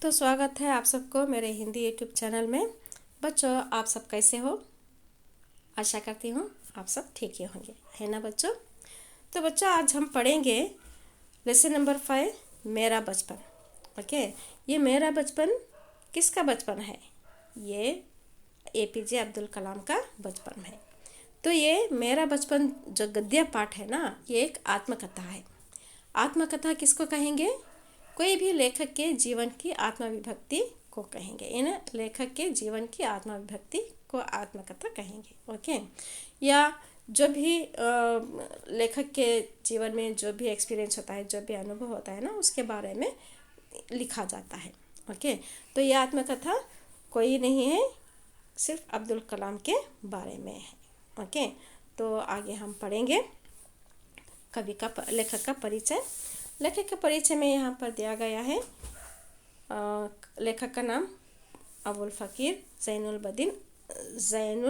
तो स्वागत है आप सबको मेरे हिंदी यूट्यूब चैनल में। बच्चों, आप सब कैसे हो? आशा करती हूँ आप सब ठीक ही होंगे, है ना बच्चों। तो बच्चों, आज हम पढ़ेंगे लेसन नंबर 5, मेरा बचपन। ओके, ये मेरा बचपन किसका बचपन है? ये APJ अब्दुल कलाम का बचपन है। तो ये मेरा बचपन जो गद्य पाठ है ना, ये एक आत्मकथा है। आत्मकथा किसको कहेंगे? कोई भी लेखक के जीवन की आत्मविभक्ति को कहेंगे। इन लेखक के जीवन की आत्मविभक्ति को आत्मकथा कहेंगे। ओके, या जो भी लेखक के जीवन में जो भी एक्सपीरियंस होता है, जो भी अनुभव होता है ना, उसके बारे में लिखा जाता है। ओके, तो ये आत्मकथा कोई नहीं है, सिर्फ अब्दुल कलाम के बारे में है। ओके, तो आगे हम पढ़ेंगे कवि का लेखक का परिचय। लेखक के परिचय में यहाँ पर दिया गया है लेखक का नाम अबुल फ़कीर ज़ैनुल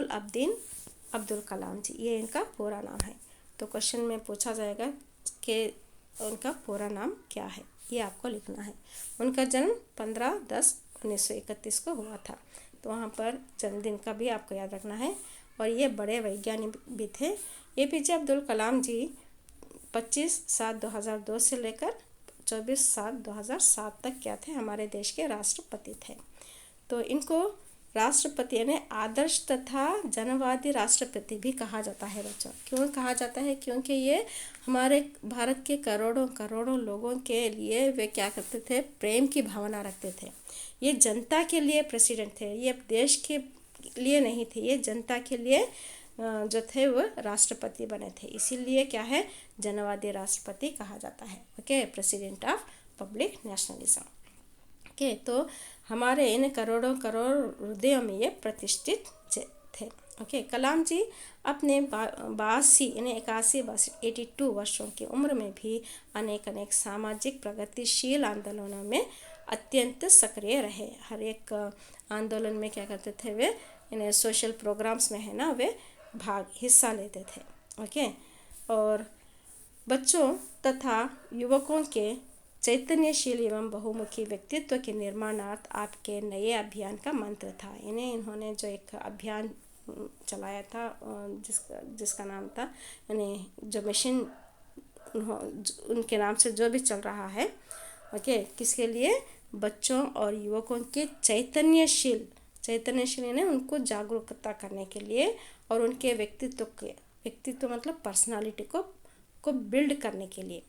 अब्दीन अब्दुल कलाम जी, ये इनका पूरा नाम है। तो क्वेश्चन में पूछा जाएगा कि उनका पूरा नाम क्या है, ये आपको लिखना है। उनका जन्म 15/10/1931 को हुआ था। तो वहाँ पर जन्मदिन का भी आपको याद रखना है। और ये बड़े वैज्ञानिक भी थे। APJ अब्दुल कलाम जी 25/7/2002 से लेकर 24/7/2007 तक क्या थे? हमारे देश के राष्ट्रपति थे। तो इनको राष्ट्रपति यानी आदर्श तथा जनवादी राष्ट्रपति भी कहा जाता है बच्चों। क्यों कहा जाता है? क्योंकि ये हमारे भारत के करोड़ों करोड़ों लोगों के लिए वे क्या करते थे? प्रेम की भावना रखते थे। ये जनता के लिए प्रेसिडेंट थे, ये देश के लिए नहीं थे, ये जनता के लिए जो थे वो राष्ट्रपति बने थे। इसीलिए क्या है? जनवादी राष्ट्रपति कहा जाता है। Okay, president of public nationalism. Okay, तो हमारे इन करोड़ों करोड़ हृदयों में ये प्रतिष्ठित थे। ओके, कलाम जी अपने 82 यानी 82 वर्षों की उम्र में भी अनेक सामाजिक प्रगतिशील आंदोलनों में अत्यंत सक्रिय रहे। हर एक आंदोलन में क्या करते थे वे? इन्हें सोशल प्रोग्राम्स में है ना, वे हिस्सा लेते थे। ओके, और बच्चों तथा युवकों के चैतन्यशील एवं बहुमुखी व्यक्तित्व के निर्माणार्थ आपके नए अभियान का मंत्र था। इन्होंने जो एक अभियान चलाया था जिसका नाम था, यानी जो मिशन उनके नाम से जो भी चल रहा है। ओके, किसके लिए? बच्चों और युवकों के चैतन्यशील यानी उनको जागरूकता करने के लिए और उनके व्यक्तित्व मतलब पर्सनालिटी को बिल्ड करने के लिए,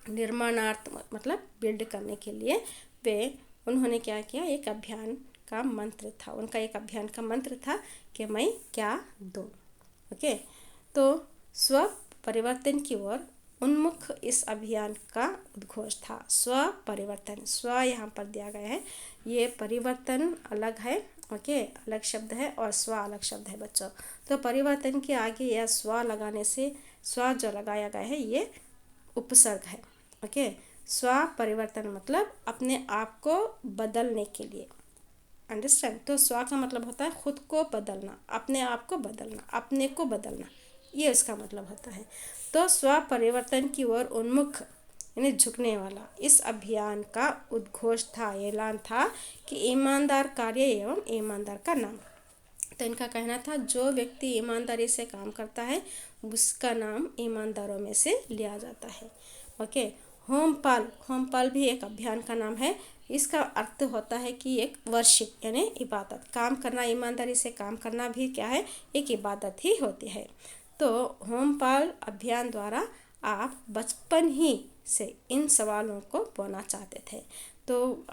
निर्माणार्थ मतलब बिल्ड करने के लिए उन्होंने क्या किया? एक अभियान का मंत्र था, उनका एक अभियान का मंत्र था कि मैं क्या दूँ। ओके, तो स्व परिवर्तन की ओर उन्मुख इस अभियान का उद्घोष था। स्व परिवर्तन, स्व यहाँ पर दिया गया है, ये परिवर्तन अलग है। ओके, अलग शब्द है और स्व अलग शब्द है बच्चों। तो परिवर्तन के आगे यह स्व लगाने से, स्व जो लगाया गया है ये उपसर्ग है। ओके, स्व परिवर्तन मतलब अपने आप को बदलने के लिए। अंडरस्टैंड? तो स्व का मतलब होता है खुद को बदलना, अपने आप को बदलना, अपने को बदलना, ये इसका मतलब होता है। तो स्व परिवर्तन की ओर उन्मुख यानी झुकने वाला इस अभियान का उद्घोष था, ऐलान था कि ईमानदार कार्य एवं ईमानदार का नाम। तो इनका कहना था जो व्यक्ति ईमानदारी से काम करता है उसका नाम ईमानदारों में से लिया जाता है। ओके, होमपाल भी एक अभियान का नाम है। इसका अर्थ होता है कि एक वर्शिप यानी इबादत, काम करना, ईमानदारी से काम करना भी क्या है? एक इबादत ही होती है। तो होमपाल अभियान द्वारा आप बचपन ही से इन सवालों को बोना चाहते थे। तो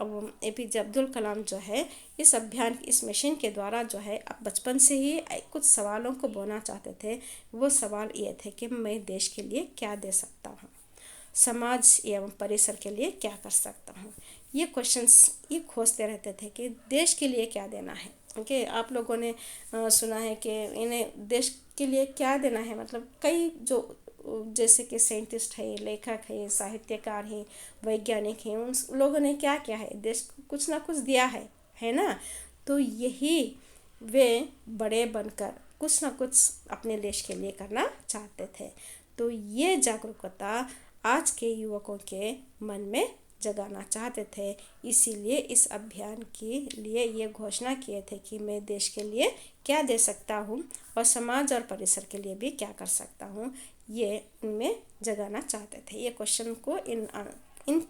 APJ अब्दुल कलाम जो है इस अभियान, इस मिशन के द्वारा जो है अब बचपन से ही कुछ सवालों को बोना चाहते थे। वो सवाल ये थे कि मैं देश के लिए क्या दे सकता हूँ, समाज एवं परिसर के लिए क्या कर सकता हूँ। ये क्वेश्चंस ये खोजते रहते थे कि देश के लिए क्या देना है। ओके, आप लोगों ने सुना है कि इन्हें देश के लिए क्या देना है, मतलब कई जो जैसे कि साइंटिस्ट है, लेखक है, साहित्यकार हैं, वैज्ञानिक हैं, उन लोगों ने क्या किया है? देश को कुछ ना कुछ दिया है ना। तो यही वे बड़े बनकर कुछ ना कुछ अपने देश के लिए करना चाहते थे। तो ये जागरूकता आज के युवकों के मन में जगाना चाहते थे। इसीलिए इस अभियान के लिए ये घोषणा किए थे कि मैं देश के लिए क्या दे सकता हूँ और समाज और परिसर के लिए भी क्या कर सकता हूँ, ये उनमें जगाना चाहते थे। ये क्वेश्चन को इन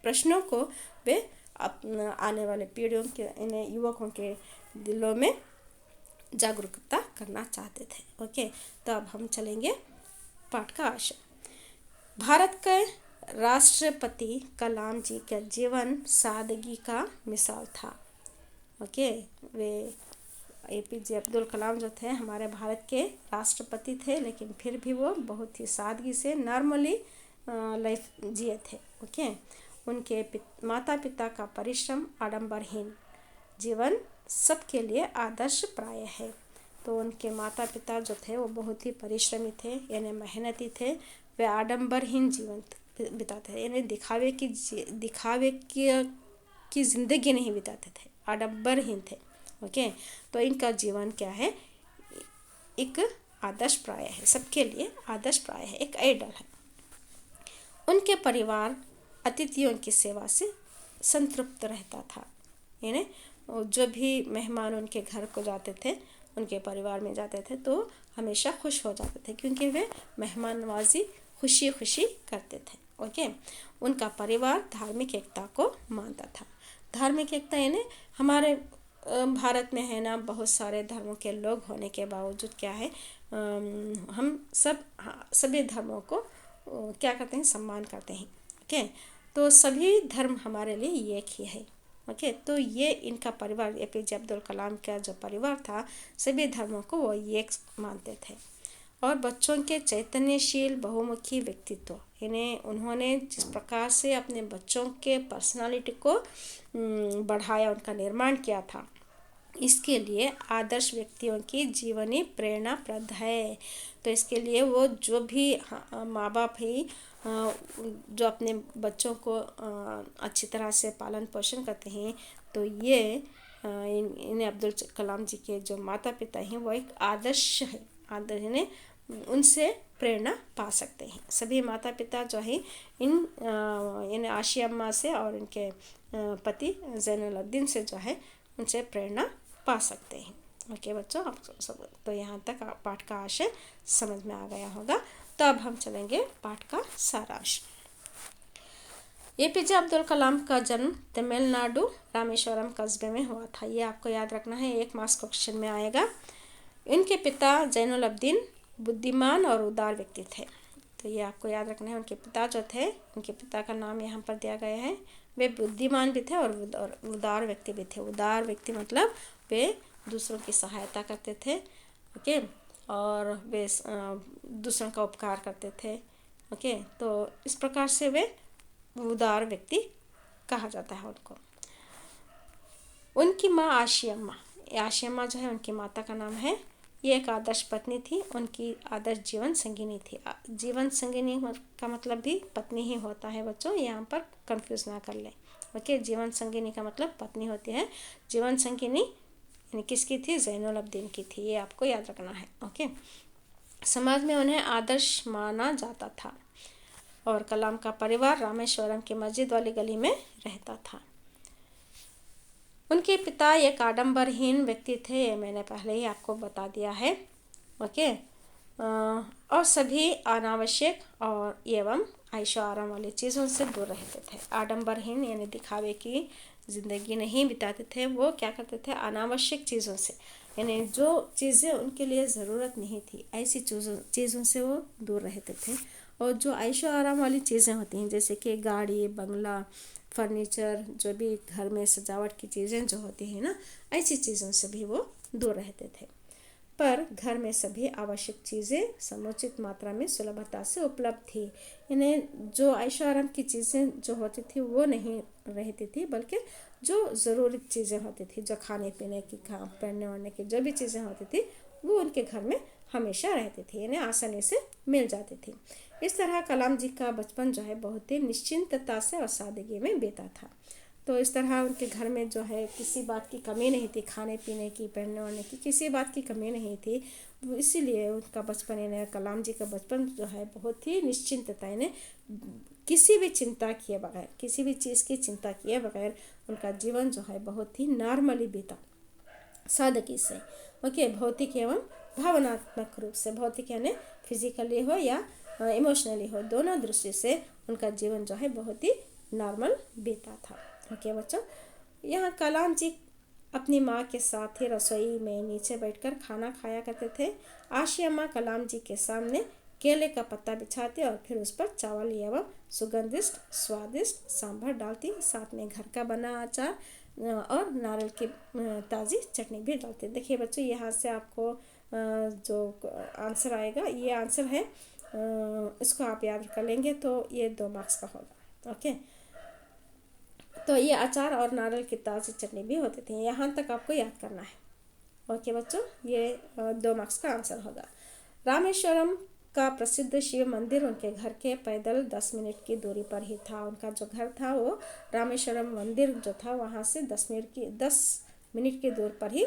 प्रश्नों को वे आने वाले पीढ़ियों के इन युवकों के दिलों में जागरूकता करना चाहते थे। ओके, तो अब हम चलेंगे पाठ का आशय। भारत के राष्ट्रपति कलाम जी का जीवन सादगी का मिसाल था। ओके, वे APJ अब्दुल कलाम जो थे हमारे भारत के राष्ट्रपति थे, लेकिन फिर भी वो बहुत ही सादगी से नॉर्मली लाइफ जिए थे। ओके, उनके माता पिता का परिश्रम आडंबरहीन जीवन सबके लिए आदर्श प्राय है। तो उनके माता पिता जो थे वो बहुत ही परिश्रमी थे, यानी मेहनती थे। वे आडंबरहीन जीवन बिताते थे, यानी दिखावे की जिंदगी नहीं बिताते थे, आडंबरहीन थे। ओके, तो इनका जीवन क्या है, एक आदर्श प्राय है, सबके लिए आदर्श प्राय है, एक आइडल है। उनके परिवार अतिथियों की सेवा से संतृप्त रहता था, यानी जो भी मेहमान उनके घर को जाते थे, उनके परिवार में जाते थे, तो हमेशा खुश हो जाते थे, क्योंकि वे मेहमान नवाजी खुशी खुशी करते थे। ओके, उनका परिवार धार्मिक एकता को मानता था। धार्मिक एकता यानी हमारे भारत में है ना, बहुत सारे धर्मों के लोग होने के बावजूद क्या है, हम सभी धर्मों को क्या करते हैं, सम्मान करते हैं। ओके, तो सभी धर्म हमारे लिए एक ही है। ओके, तो ये इनका परिवार APJ अब्दुल कलाम का जो परिवार था, सभी धर्मों को वो एक मानते थे। और बच्चों के चैतन्यशील बहुमुखी व्यक्तित्व, यानी उन्होंने जिस प्रकार से अपने बच्चों के पर्सनालिटी को बढ़ाया, उनका निर्माण किया था, इसके लिए आदर्श व्यक्तियों की जीवनी प्रेरणाप्रद है। तो इसके लिए वो जो भी माँ बाप ही जो अपने बच्चों को अच्छी तरह से पालन पोषण करते हैं, तो ये इन अब्दुल कलाम जी के जो माता पिता हैं वो एक आदर्श है, आदर्श यानी उनसे प्रेरणा पा सकते हैं। सभी माता पिता जो है इन आशिया अम्मा से और इनके पति जैनुलब्दीन से जो है उनसे प्रेरणा पा सकते हैं। ओके बच्चों, आप सब तो यहाँ तक पाठ का आशय समझ में आ गया होगा। तो अब हम चलेंगे पाठ का सारांश। APJ अब्दुल कलाम का जन्म तमिलनाडु रामेश्वरम कस्बे में हुआ था। ये आपको याद रखना है, एक मार्क्स क्वेश्चन में आएगा। इनके पिता जैनुलब्दीन बुद्धिमान और उदार व्यक्ति थे। तो ये आपको याद रखना है, उनके पिता जो थे, उनके पिता का नाम यहाँ पर दिया गया है। वे बुद्धिमान भी थे और उदार व्यक्ति भी थे। उदार व्यक्ति मतलब वे दूसरों की सहायता करते थे। ओके, और वे दूसरों का उपकार करते थे। ओके, तो इस प्रकार से वे उदार व्यक्ति कहा जाता है उनको। उनकी माँ आशियम्मा जो है उनकी माता का नाम है। ये एक आदर्श पत्नी थी, उनकी आदर्श जीवन संगिनी थी। जीवन संगिनी का मतलब भी पत्नी ही होता है बच्चों, यहाँ पर कंफ्यूज ना कर लें। ओके, जीवन संगिनी का मतलब पत्नी होती है। जीवन संगिनी किसकी थी, जैनुलब्दीन की थी, ये आपको याद रखना है। ओके, समाज में उन्हें आदर्श माना जाता था। और कलाम का परिवार रामेश्वरम की मस्जिद वाली गली में रहता था। उनके पिता एक आडंबरहीन व्यक्ति थे, ये मैंने पहले ही आपको बता दिया है। ओके, और सभी अनावश्यक और एवं आयशो आराम वाली चीज़ों से दूर रहते थे। आडंबरहीन यानी दिखावे की ज़िंदगी नहीं बिताते थे। वो क्या करते थे, अनावश्यक चीज़ों से, यानी जो चीज़ें उनके लिए ज़रूरत नहीं थी, ऐसी चीज़ों से वो दूर रहते थे। और जो आयशो आराम वाली चीज़ें होती हैं, जैसे कि गाड़ी, बंगला, फर्नीचर, जो भी घर में सजावट की चीज़ें जो होती हैं ना, ऐसी चीज़ों से भी वो दूर रहते थे। पर घर में सभी आवश्यक चीज़ें समुचित मात्रा में सुलभता से उपलब्ध थी। इन्हें जो ऐशो आराम की चीज़ें जो होती थी वो नहीं रहती थी, बल्कि जो ज़रूरी चीज़ें होती थी, जो खाने पीने की, पहनने ओढ़ने की जो भी चीज़ें होती थी, वो उनके घर में हमेशा रहती थी, यानी आसानी से मिल जाती थी। इस तरह कलाम जी का बचपन जो है बहुत ही निश्चिंतता से और सादगी में बीता था। तो इस तरह उनके घर में जो है किसी बात की कमी नहीं थी, खाने पीने की, पहनने ओढ़ने की किसी बात की कमी नहीं थी। इसीलिए उनका बचपन, यानी कलाम जी का बचपन जो है बहुत ही निश्चिंतता, यानी किसी भी चिंता किए बगैर, किसी भी चीज़ की चिंता किए बगैर उनका जीवन जो है बहुत ही नॉर्मली बीता, सादगी से। ओके, भौतिक एवं भावनात्मक रूप से, भौतिक यानी फिजिकली हो या इमोशनली हो, दोनों दृष्टि से उनका जीवन जो है बहुत ही नॉर्मल बीता था। ओके बच्चों, यहाँ कलाम जी अपनी माँ के साथ ही रसोई में नीचे बैठकर खाना खाया करते थे। आशिया माँ कलाम जी के सामने केले का पत्ता बिछाती और फिर उस पर चावल एवं सुगंधित स्वादिष्ट सांभर डालती, साथ में घर का बना अचार और नारियल की ताज़ी चटनी भी डालते। देखिए बच्चों, यहाँ से आपको जो आंसर आएगा, ये आंसर है, इसको आप याद कर लेंगे तो ये 2 मार्क्स का होगा। ओके, तो ये अचार और नारियल की ताज़ी चटनी भी होती थी, यहाँ तक आपको याद करना है। ओके बच्चों, ये 2 मार्क्स का आंसर होगा। रामेश्वरम का प्रसिद्ध शिव मंदिर उनके घर के पैदल 10 मिनट की दूरी पर ही था। उनका जो घर था वो रामेश्वरम मंदिर जो था वहाँ से 10 मिनट की दूर पर ही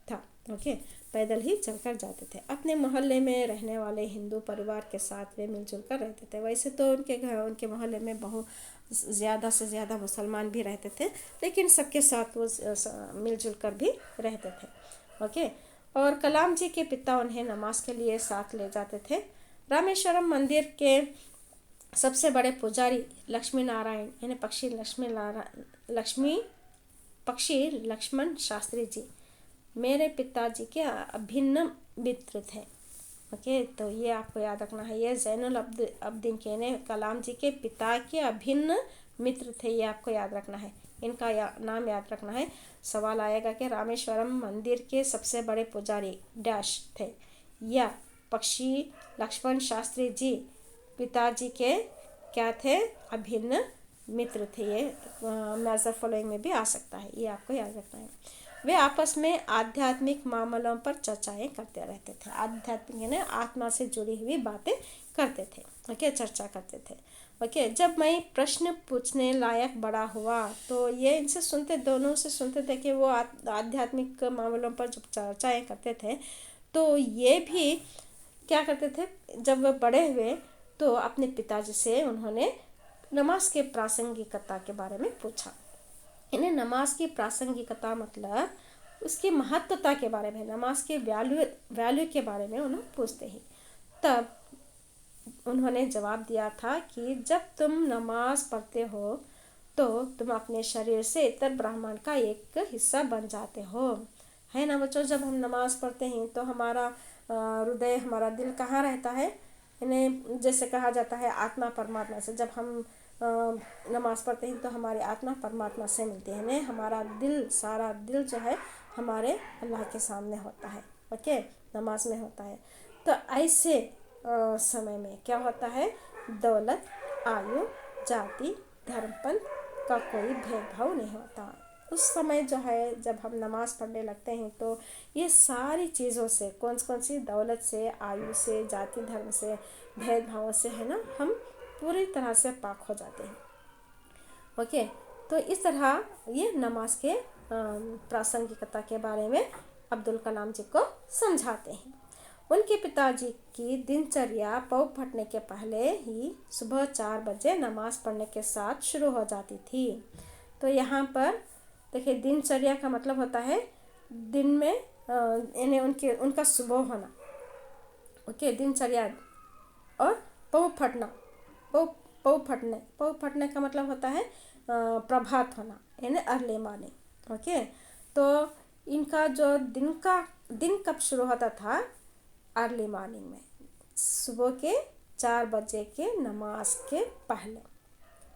था। ओके, पैदल ही चलकर जाते थे। अपने मोहल्ले में रहने वाले हिंदू परिवार के साथ वे मिलजुल कर रहते थे। वैसे तो उनके मोहल्ले में बहुत ज़्यादा से ज़्यादा मुसलमान भी रहते थे, लेकिन सबके साथ वो मिलजुल कर भी रहते थे। ओके, और कलाम जी के पिता उन्हें नमाज के लिए साथ ले जाते थे। रामेश्वरम मंदिर के सबसे बड़े पुजारी लक्ष्मी नारायण यानी पक्षी लक्ष्मण शास्त्री जी मेरे पिताजी के अभिन्न मित्र थे। ओके, तो ये आपको याद रखना है, ये जैनुल अब्दीन के ने कलाम जी के पिता के अभिन्न मित्र थे, ये आपको याद रखना है, इनका नाम याद रखना है। सवाल आएगा कि रामेश्वरम मंदिर के सबसे बड़े पुजारी डैश थे, या पक्षी लक्ष्मण शास्त्री जी पिताजी के क्या थे, अभिन्न मित्र थे। ये मैजर फॉलोइंग में भी आ सकता है, ये आपको याद रखना है। वे आपस में आध्यात्मिक मामलों पर चर्चाएं करते रहते थे। आध्यात्मिक यानी आत्मा से जुड़ी हुई बातें करते थे। ओके, चर्चा करते थे। ओके, जब मैं प्रश्न पूछने लायक बड़ा हुआ तो ये इनसे सुनते, दोनों से सुनते थे कि वो आध्यात्मिक मामलों पर जब चर्चाएं करते थे तो ये भी क्या करते थे, जब वह बड़े हुए तो अपने पिताजी से उन्होंने नमाज के प्रासंगिकता के बारे में पूछा। इन्हें नमाज की प्रासंगिकता मतलब उसकी महत्वता के बारे में, नमाज के वैल्यू के बारे में उन्हें पूछते ही तब उन्होंने जवाब दिया था कि जब तुम नमाज पढ़ते हो तो तुम अपने शरीर से इतर ब्रह्मांड का एक हिस्सा बन जाते हो, है ना बच्चों। जब हम नमाज पढ़ते हैं तो हमारा हृदय, हमारा दिल कहाँ रहता है, इन्हें जैसे कहा जाता है आत्मा परमात्मा से। जब हम नमाज पढ़ते हैं तो हमारी आत्मा परमात्मा से मिलती है, ने हमारा दिल, सारा दिल जो है हमारे अल्लाह के सामने होता है। ओके, नमाज में होता है। तो ऐसे समय में क्या होता है, दौलत, आयु, जाति, धर्म, पंथ का कोई भेदभाव नहीं होता। उस समय जो है जब हम नमाज पढ़ने लगते हैं तो ये सारी चीज़ों से, कौन सी दौलत से, आयु से, जाति धर्म से, भेदभाव से, है ना, हम पूरी तरह से पाक हो जाते हैं। ओके, तो इस तरह ये नमाज के प्रासंगिकता के बारे में अब्दुल कलाम जी को समझाते हैं। उनके पिताजी की दिनचर्या पौ फटने के पहले ही सुबह 4 बजे नमाज पढ़ने के साथ शुरू हो जाती थी। तो यहाँ पर देखिए, दिनचर्या का मतलब होता है दिन में यानी उनका सुबह होना। ओके, दिनचर्या और पौ फटने का मतलब होता है प्रभात होना यानी अर्ली मॉर्निंग। ओके, तो इनका जो दिन कब शुरू होता था, अर्ली मॉर्निंग में, सुबह के 4 बजे के नमाज के पहले।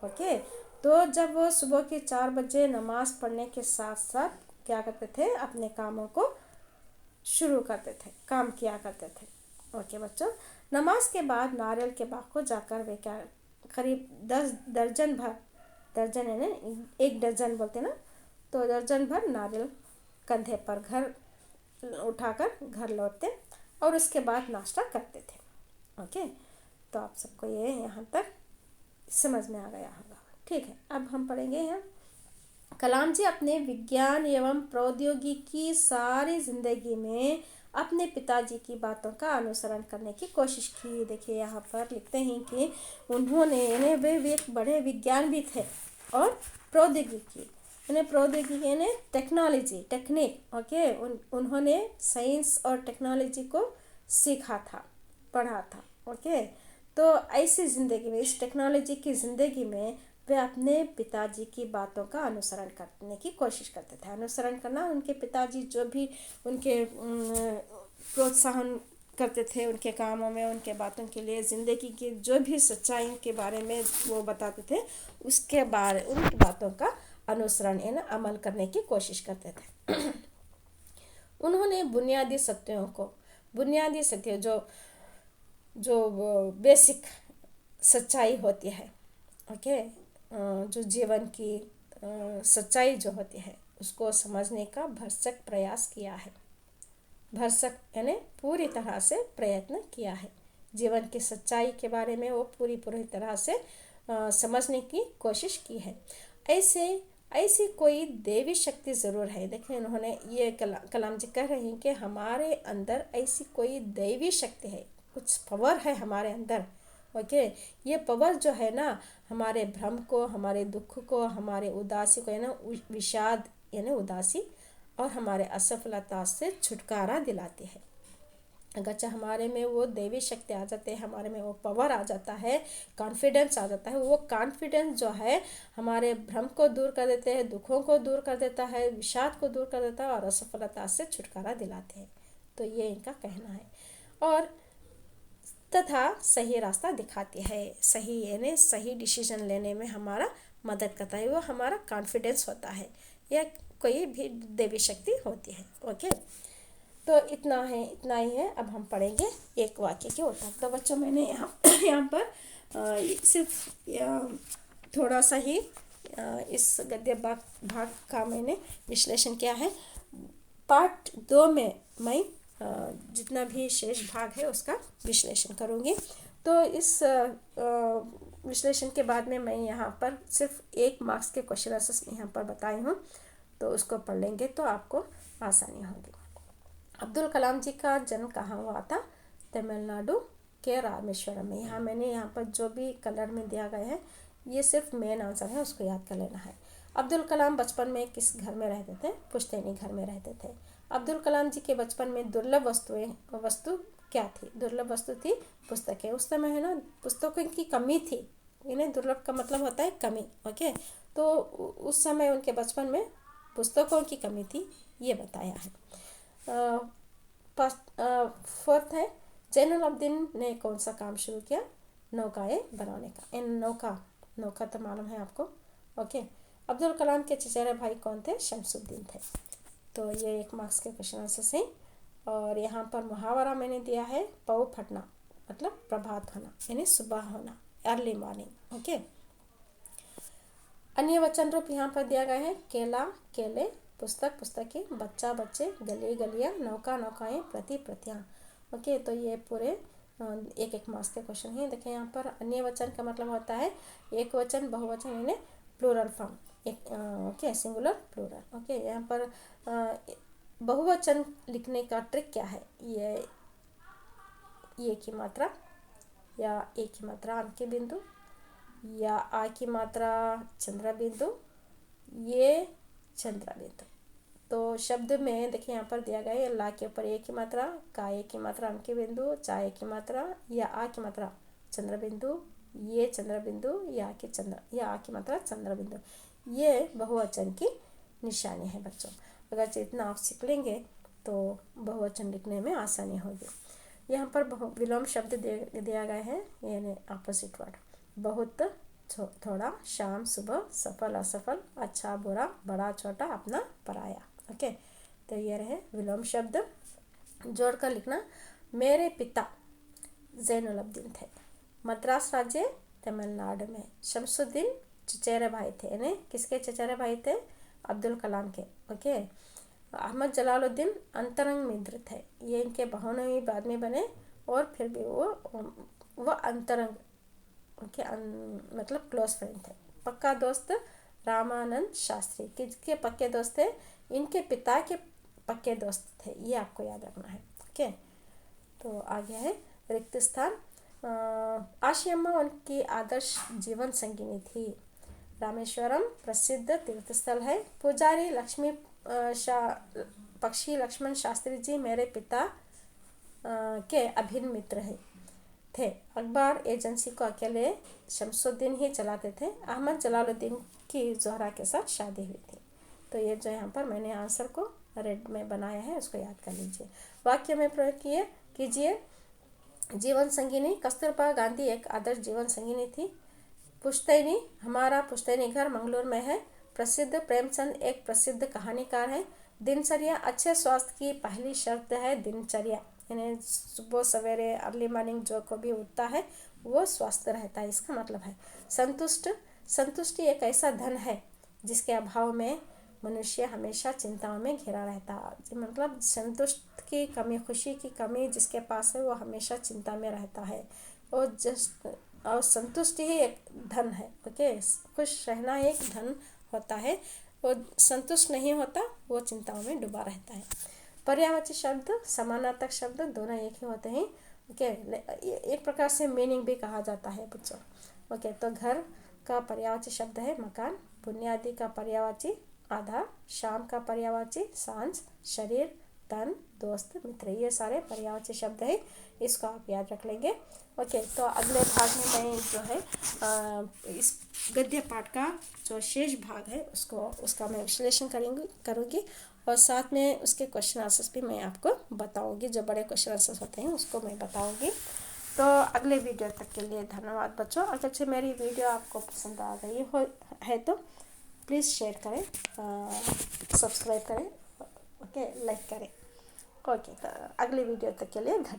ओके, तो जब वो सुबह के 4 बजे नमाज पढ़ने के साथ साथ क्या करते थे, अपने कामों को शुरू करते थे, काम किया करते थे। ओके बच्चों, नमाज के बाद नारियल के बाग को जाकर वे क्या करीब 10 दर्जन भर, दर्जन यानी 1 दर्जन बोलते ना, तो दर्जन भर नारियल कंधे पर घर उठाकर घर लौटते और उसके बाद नाश्ता करते थे। ओके, तो आप सबको ये यहाँ तक समझ में आ गया होगा। ठीक है, अब हम पढ़ेंगे यहाँ, कलाम जी अपने विज्ञान एवं प्रौद्योगिकी की सारी जिंदगी में अपने पिताजी की बातों का अनुसरण करने की कोशिश की। देखिए यहाँ पर लिखते हैं कि उन्होंने वे एक बड़े विज्ञानविद थे और प्रौद्योगिकी यानी टेक्नोलॉजी टेक्निक ओके उन्होंने साइंस और टेक्नोलॉजी को सीखा था, पढ़ा था। ओके, तो ऐसी ज़िंदगी में, इस टेक्नोलॉजी की ज़िंदगी में वे अपने पिताजी की बातों का अनुसरण करने की कोशिश करते थे। अनुसरण करना, उनके पिताजी जो भी उनके प्रोत्साहन करते थे उनके कामों में, उनके बातों के लिए, ज़िंदगी की जो भी सच्चाई के बारे में वो बताते थे, उसके बारे उनकी बातों का अनुसरण यानी अमल करने की कोशिश करते थे। उन्होंने बुनियादी सत्य जो बेसिक सच्चाई होती है, ओके, जो जीवन की सच्चाई जो होती है उसको समझने का भरसक प्रयास किया है। भरसक यानी पूरी तरह से प्रयत्न किया है। जीवन की सच्चाई के बारे में वो पूरी तरह से समझने की कोशिश की है। ऐसी कोई देवी शक्ति ज़रूर है। देखिए उन्होंने ये कलाम जी कह रहे हैं कि हमारे अंदर ऐसी कोई देवी शक्ति है, कुछ पावर है हमारे अंदर। ओके, ये पावर जो है ना, हमारे भ्रम को, हमारे दुख को, हमारे उदासी को विषाद यानी उदासी और हमारे असफलता से छुटकारा दिलाती है। अगर हमारे में वो देवी शक्ति आ जाते हैं, हमारे में वो पावर आ जाता है, कॉन्फिडेंस आ जाता है, वो कॉन्फिडेंस जो है हमारे भ्रम को दूर कर देते हैं, दुखों को दूर कर देता है, विषाद को दूर कर देता है और असफलता से छुटकारा दिलाते हैं। तो ये इनका कहना है। और तथा सही रास्ता दिखाती है, सही यानी सही डिसीजन लेने में हमारा मदद करता है, वो हमारा कॉन्फिडेंस होता है, या कोई भी देवी शक्ति होती है। ओके, तो इतना ही है। अब हम पढ़ेंगे एक वाक्य के उत्तर। तो बच्चों मैंने यहाँ पर सिर्फ थोड़ा सा ही इस गद्य भाग का मैंने विश्लेषण किया है। पार्ट 2 में मैं जितना भी शेष भाग है उसका विश्लेषण करूँगी। तो इस विश्लेषण के बाद में मैं यहाँ पर सिर्फ 1 मार्क्स के क्वेश्चन आंसर्स यहाँ पर बताई हूँ, तो उसको पढ़ लेंगे तो आपको आसानी होगी। अब्दुल कलाम जी का जन्म कहाँ हुआ था? तमिलनाडु के रामेश्वरम में। यहाँ पर जो भी कलर में दिया गया है ये सिर्फ मेन आंसर है, उसको याद कर लेना है। अब्दुल कलाम बचपन में किस घर में रहते थे? पुश्तैनी घर में रहते थे। अब्दुल कलाम जी के बचपन में दुर्लभ वस्तु क्या थी? दुर्लभ वस्तु थी पुस्तकें। उस समय है ना पुस्तकों की कमी थी, इन्हें दुर्लभ का मतलब होता है कमी। ओके, तो उस समय उनके बचपन में पुस्तकों की कमी थी, ये बताया है। 4th है, जैनुल अब्दीन ने कौन सा काम शुरू किया? नौकाएं बनाने का। नौका तो मालूम है आपको। ओके, अब्दुल कलाम के चचेरे भाई कौन थे? शमसुद्दीन थे। तो ये 1 मार्क्स के क्वेश्चन आंसर हैं। और यहाँ पर मुहावरा मैंने दिया है, पौ फटना मतलब प्रभात होना यानी सुबह होना, अर्ली मॉर्निंग। ओके, अन्य वचन रूप यहाँ पर दिया गया है, केला केले, पुस्तक पुस्तकें, बच्चा बच्चे, गली गलियाँ, नौका नौकाएं, प्रति प्रतियां। ओके, तो ये पूरे 1 मार्क्स के क्वेश्चन हैं। देखिए यहाँ पर अन्य वचन का मतलब होता है एक वचन, बहुवचन यानी plural form, okay, singular plural. Okay, यहाँ पर बहुवचन लिखने का ट्रिक क्या है? ये की मात्रा या ए की मात्रा अंक बिंदु, या आ की मात्रा चंद्र बिंदु, ये चंद्र बिंदु। तो शब्द में देखिए यहाँ पर दिया गया है, ला के ऊपर ए की मात्रा, का ए की मात्रा अंक बिंदु, चा ए की मात्रा, या आ की मात्रा चंद्र बिंदु, ये चंद्र बिंदु, या आ की मात्रा चंद्र बिंदु। ये बहुवचन की निशानी है बच्चों। अगर इतना आप सीख लेंगे तो बहुवचन लिखने में आसानी होगी। यहाँ पर विलोम शब्द दिया गया है, यानी अपोजिट वर्ड। बहुत, थोड़ा, शाम सुबह, सफल असफल, अच्छा बुरा, बड़ा छोटा, अपना पराया। ओके, तो ये रहे विलोम शब्द। जोड़कर लिखना, मेरे पिता जैनुल अब्दीन थे, मद्रास राज्य तमिलनाडु में। शमसुद्दीन चचेरे भाई थे, यानी किसके चचेरे भाई थे? अब्दुल कलाम के। ओके, अहमद जलालुद्दीन अंतरंग मित्र थे, ये इनके बहुनवी बाद में बने, और फिर भी वो अंतरंग, ओके, मतलब क्लोज फ्रेंड थे। पक्का दोस्त रामानंद शास्त्री, किसके पक्के दोस्त थे? इनके पिता के पक्के दोस्त थे, ये आपको याद रखना है। ओके, तो आगे है रिक्त स्थान। आशियम्मा उनकी आदर्श जीवन संगिनी थी। रामेश्वरम प्रसिद्ध तीर्थस्थल है। पुजारी लक्ष्मी पक्षी लक्ष्मण शास्त्री जी मेरे पिता के अभिन्न मित्र थे। अखबार एजेंसी को अकेले शमसुद्दीन ही चलाते थे। अहमद जलालुद्दीन की जोहरा के साथ शादी हुई थी। तो ये जो यहाँ पर मैंने आंसर को रेड में बनाया है उसको याद कर लीजिए। वाक्य में प्रयोग कीजिए। जीवन संगिनी, कस्तूरबा गांधी एक आदर्श जीवन संगिनी थी। पुश्तैनी, हमारा पुश्तैनी घर मंगलूर में है। प्रसिद्ध, प्रेमचंद एक प्रसिद्ध कहानीकार है। दिनचर्या, अच्छे स्वास्थ्य की पहली शर्त है दिनचर्या, यानी सुबह सवेरे अर्ली मॉर्निंग जो को भी उठता है वो स्वस्थ रहता है, इसका मतलब है। संतुष्ट, संतुष्टि एक ऐसा धन है जिसके अभाव में मनुष्य हमेशा चिंताओं में घिरा रहता है। मतलब संतुष्ट की कमी, खुशी की कमी जिसके पास है वो हमेशा चिंता में रहता है। और संतुष्टि ही एक धन है। ओके, खुश रहना एक धन होता है। वो संतुष्ट नहीं होता, वो चिंताओं में डूबा रहता है। पर्यायवाची शब्द, समानार्थक शब्द दोनों एक ही होते हैं। ओके, एक प्रकार से मीनिंग भी कहा जाता है बच्चों। ओके, तो घर का पर्यायवाची शब्द है मकान। बुनियादी का पर्यायवाची आधार। शाम का पर्यायवाची सांझ। शरीर, तन, दोस्त, मित्र, ये सारे पर्यायवाची शब्द है। इसको आप याद रख लेंगे। ओके, तो अगले भाग में मैं जो है इस गद्य पाठ का जो शेष भाग है उसका मैं विश्लेषण करूँगी और साथ में उसके क्वेश्चन आंसर्स भी मैं आपको बताऊँगी। जो बड़े क्वेश्चन आंसर्स होते हैं उसको मैं बताऊँगी। तो अगले वीडियो तक के लिए धन्यवाद बच्चों। अगर से मेरी वीडियो आपको पसंद आ गई है तो प्लीज़ शेयर करें, सब्सक्राइब करें, ओके, लाइक करें। ओके, तो अगले वीडियो तक के लिए धन्यवाद।